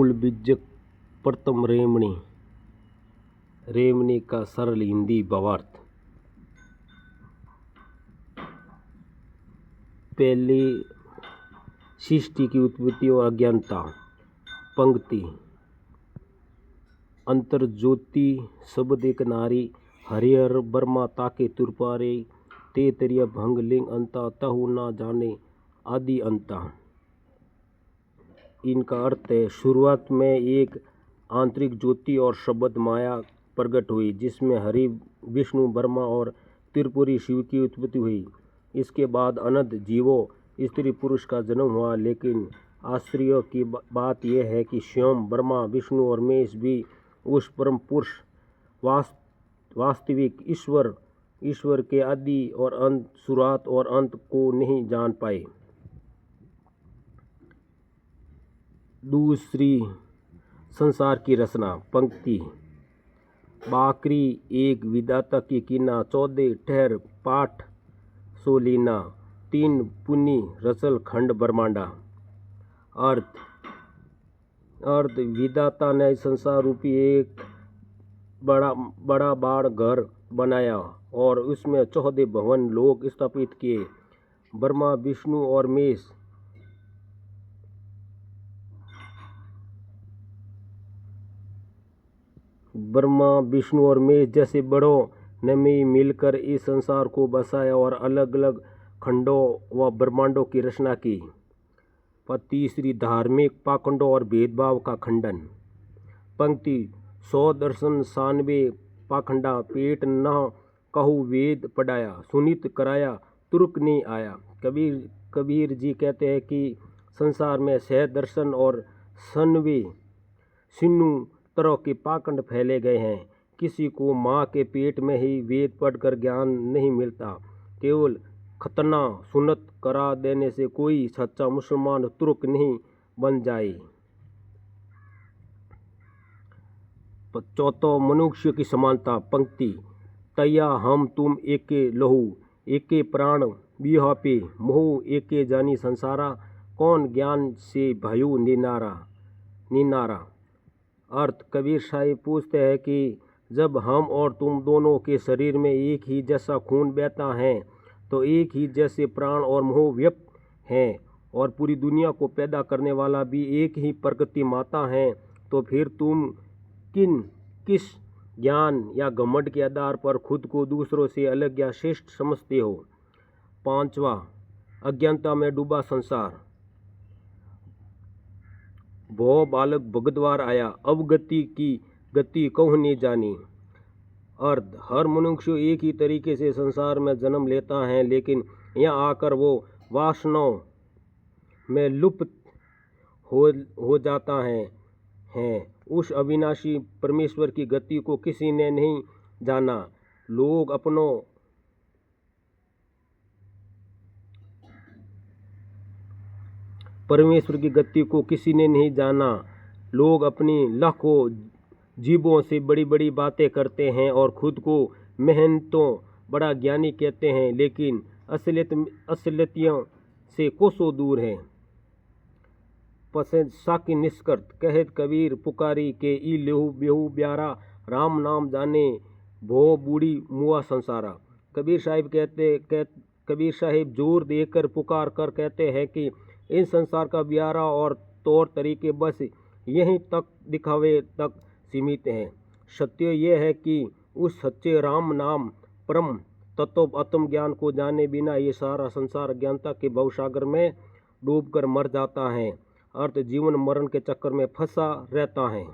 मूल बीजक प्रथम रेमणी। रेमणी का सरल हिंदी भावार्थ। पहली, सृष्टि की उत्पत्ति और अज्ञानता। पंक्ति। अंतर ज्योति शब्द एक नारी, हरिहर बर्मा ताके तुरपारे, ते तरिया भंग लिंग अंता, तहु ना जाने आदि अंता। इनका अर्थ है, शुरुआत में एक आंतरिक ज्योति और शब्द माया प्रकट हुई, जिसमें हरि विष्णु ब्रह्मा और त्रिपुरी शिव की उत्पत्ति हुई। इसके बाद अनंत जीवों स्त्री पुरुष का जन्म हुआ, लेकिन आश्चर्य की बात यह है कि स्वयं ब्रह्मा विष्णु और महेश भी उस परम पुरुष वास्तविक ईश्वर के आदि और अंत, शुरुआत और अंत को नहीं जान पाए। दूसरी, संसार की रचना। पंक्ति। बाकरी एक विधाता की कीना, 14 ठहर पाठ सोलीना, 3 पुनि रचल खंड ब्रह्मांडा। अर्थ विधाता ने संसार रूपी एक बड़ा बाड़ घर बनाया और उसमें 14 भवन लोक स्थापित किए। ब्रह्मा विष्णु और महेश जैसे बड़ों ने मिलकर इस संसार को बसाया और अलग अलग खंडों व ब्रह्मांडों की रचना की। तीसरी, धार्मिक पाखंडों और भेदभाव का खंडन। पंक्ति। 100 दर्शन 96 पाखंडा, पेट न कहू वेद पढ़ाया, सुनित कराया तुर्क नहीं आया। कबीर जी कहते हैं कि संसार में 100 दर्शन और 96 तरह के पाखंड फैले गए हैं। किसी को माँ के पेट में ही वेद पढ़कर ज्ञान नहीं मिलता। केवल खतना सुन्नत करा देने से कोई सच्चा मुसलमान तुर्क नहीं बन जाए। चौथा, मनुष्य की समानता। पंक्ति। तया हम तुम एके लहू, एके प्राण बिहापे, मोह एके जानी संसारा, कौन ज्ञान से भयो निनारा। अर्थ, कबीर साहिब पूछते हैं कि जब हम और तुम दोनों के शरीर में एक ही जैसा खून बहता है, तो एक ही जैसे प्राण और मोह व्याप्त हैं, और पूरी दुनिया को पैदा करने वाला भी एक ही प्रकृति माता है, तो फिर तुम किस ज्ञान या घमंड के आधार पर खुद को दूसरों से अलग या श्रेष्ठ समझते हो। पांचवा, अज्ञानता में डूबा संसार। भो बालक भगद्वार आया, अब गति की गति कहूँ नहीं जानी। अर्थ, हर मनुष्य एक ही तरीके से संसार में जन्म लेता है, लेकिन यहाँ आकर वो वासनाओं में लुप्त हो जाता है। उस अविनाशी परमेश्वर की गति को किसी ने नहीं जाना। लोग अपनी लाखों जीवों से बड़ी बड़ी बातें करते हैं और खुद को मेहनतों बड़ा ज्ञानी कहते हैं, लेकिन असलियतियों से कोसों दूर हैं। पसंद साकी निष्कर्त कहत कबीर पुकारी के ई लेहू बेहू ब्यारा, राम नाम जाने भो बूढ़ी मुआ संसारा। कबीर साहिब जोर देकर पुकार कर कहते हैं कि इन संसार का ब्यारा और तौर तरीके बस यहीं तक दिखावे तक सीमित हैं। सत्य यह है कि उस सच्चे राम नाम परम तत्व आत्म ज्ञान को जाने बिना ये सारा संसार अज्ञानता के भवसागर में डूबकर मर जाता है। अर्थ, जीवन मरण के चक्कर में फंसा रहता है।